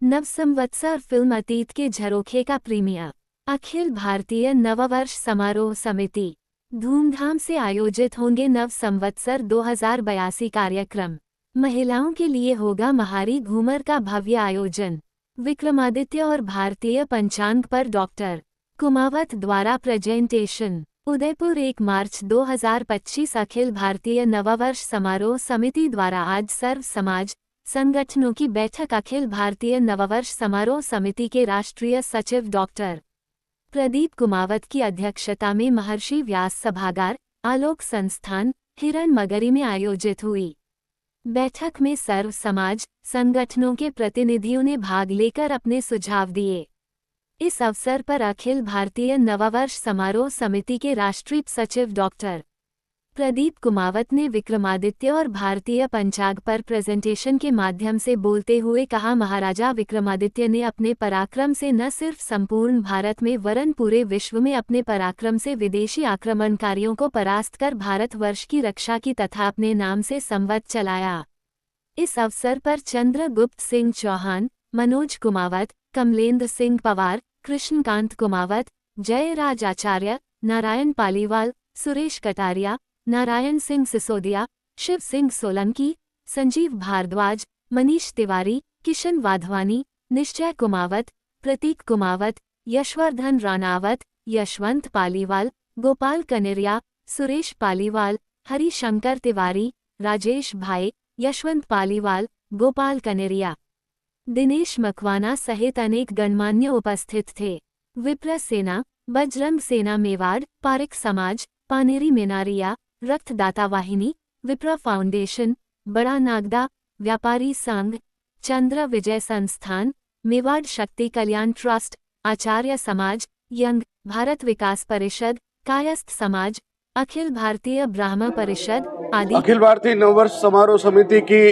नव संवत्सर फिल्म अतीत के झरोखे का प्रीमियर। अखिल भारतीय नववर्ष समारोह समिति धूमधाम से आयोजित होंगे नव संवत्सर 2082 कार्यक्रम। महिलाओं के लिए होगा महारी घूमर का भव्य आयोजन। विक्रमादित्य और भारतीय पंचांग पर डॉक्टर कुमावत द्वारा प्रेजेंटेशन। उदयपुर 1 मार्च 2025। अखिल भारतीय नववर्ष समारोह समिति द्वारा आज सर्व समाज संगठनों की बैठक। अखिल भारतीय नववर्ष समारोह समिति के राष्ट्रीय सचिव डॉक्टर प्रदीप कुमावत की अध्यक्षता में महर्षि व्यास सभागार, आलोक संस्थान, हिरण मगरी में आयोजित हुई। बैठक में सर्व समाज संगठनों के प्रतिनिधियों ने भाग लेकर अपने सुझाव दिए। इस अवसर पर अखिल भारतीय नववर्ष समारोह समिति के राष्ट्रीय सचिव डॉक्टर प्रदीप कुमावत ने विक्रमादित्य और भारतीय पंचांग पर प्रेजेंटेशन के माध्यम से बोलते हुए कहा, महाराजा विक्रमादित्य ने अपने पराक्रम से न सिर्फ संपूर्ण भारत में वरन पूरे विश्व में अपने पराक्रम से विदेशी आक्रमणकारियों को परास्त कर भारतवर्ष की रक्षा की तथा अपने नाम से संवत चलाया। इस अवसर पर चंद्रगुप्त सिंह चौहान, मनोज कुमावत, कमलेंद्र सिंह पवार, कृष्णकांत कुमावत, जयराज आचार्य, नारायण पालीवाल, सुरेश कटारिया, नारायण सिंह सिसोदिया, शिव सिंह सोलंकी, संजीव भारद्वाज, मनीष तिवारी, किशन वाधवानी, निश्चय कुमावत, प्रतीक कुमावत, यशवर्धन राणावत, यशवंत पालीवाल, गोपाल कनेरिया, सुरेश पालीवाल, हरिशंकर तिवारी, राजेश भाई, यशवंत पालीवाल, गोपाल कनेरिया, दिनेश मकवाना सहित अनेक गणमान्य उपस्थित थे। विप्र सेना, बजरंग सेना मेवाड़, पारिक समाज, पानेरी मेनारिया, रक्तदाता वाहिनी, विप्र फाउंडेशन, बड़ा नागदा, व्यापारी संघ, चंद्र विजय संस्थान, मेवाड़ शक्ति कल्याण ट्रस्ट, आचार्य समाज, यंग भारत विकास परिषद, कायस्थ समाज, अखिल भारतीय ब्राह्मण परिषद आदि। अखिल भारतीय नववर्ष समारोह समिति की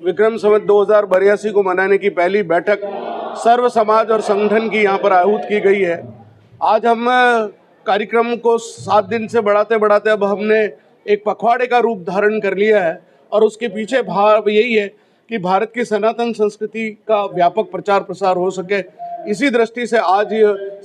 विक्रम संवत 2082 को मनाने की पहली बैठक सर्व समाज और संगठन की यहाँ पर आहूत की गई है। आज हम कार्यक्रम को 7 दिन से बढ़ाते बढ़ाते अब हमने एक पखवाड़े का रूप धारण कर लिया है और उसके पीछे भाव यही है कि भारत की सनातन संस्कृति का व्यापक प्रचार प्रसार हो सके। इसी दृष्टि से आज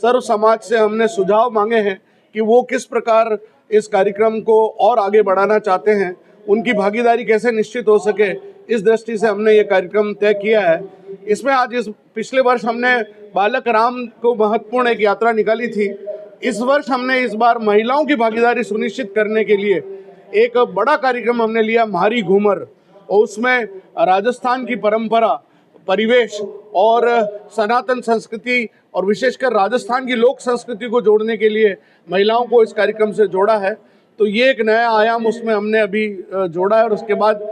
सर्व समाज से हमने सुझाव मांगे हैं कि वो किस प्रकार इस कार्यक्रम को और आगे बढ़ाना चाहते हैं, उनकी भागीदारी कैसे निश्चित हो सके, इस दृष्टि से हमने ये कार्यक्रम तय किया है। इसमें आज पिछले वर्ष हमने बालक राम को महत्वपूर्ण एक यात्रा निकाली थी। इस वर्ष हमने इस बार महिलाओं की भागीदारी सुनिश्चित करने के लिए एक बड़ा कार्यक्रम हमने लिया, महारी घूमर, और उसमें राजस्थान की परंपरा, परिवेश और सनातन संस्कृति और विशेषकर राजस्थान की लोक संस्कृति को जोड़ने के लिए महिलाओं को इस कार्यक्रम से जोड़ा है। तो ये एक नया आयाम उसमें हमने अभी जोड़ा है और उसके बाद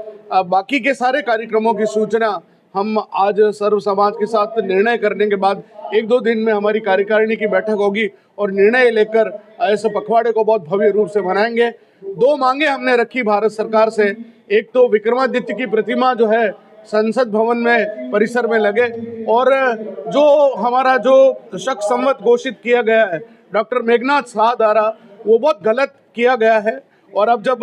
बाकी के सारे कार्यक्रमों की सूचना हम आज सर्व समाज के साथ निर्णय करने के बाद 1-2 दिन में हमारी कार्यकारिणी की बैठक होगी और निर्णय लेकर ऐसे पखवाड़े को बहुत भव्य रूप से मनाएंगे। 2 मांगे हमने रखी भारत सरकार से। एक तो विक्रमादित्य की प्रतिमा जो है संसद भवन में परिसर में लगे और जो हमारा जो शक संवत घोषित किया गया है डॉक्टर मेघनाथ शाह द्वारा, वो बहुत गलत किया गया है। और अब जब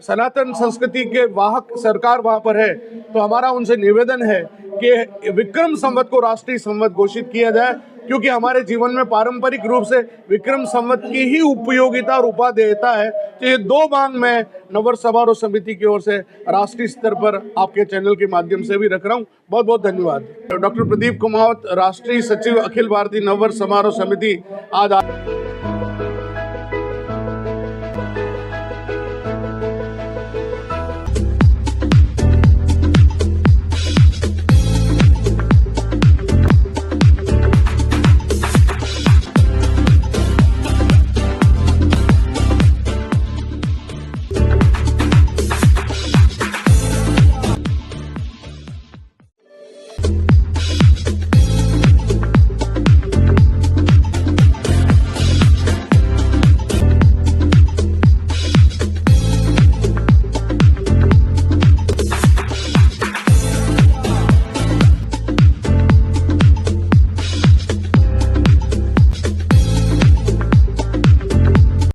सनातन संस्कृति के वाहक सरकार वहाँ पर है तो हमारा उनसे निवेदन है कि विक्रम संवत को राष्ट्रीय संवत घोषित किया जाए, क्योंकि हमारे जीवन में पारंपरिक रूप से विक्रम संवत की ही उपयोगिता और उपादेयता है। तो ये 2 मांग मैं नववर्ष समारोह समिति की ओर से राष्ट्रीय स्तर पर आपके चैनल के माध्यम से भी रख रहा हूँ। बहुत बहुत धन्यवाद। डॉक्टर प्रदीप कुमावत, राष्ट्रीय सचिव, अखिल भारतीय नववर्ष समारोह समिति। आज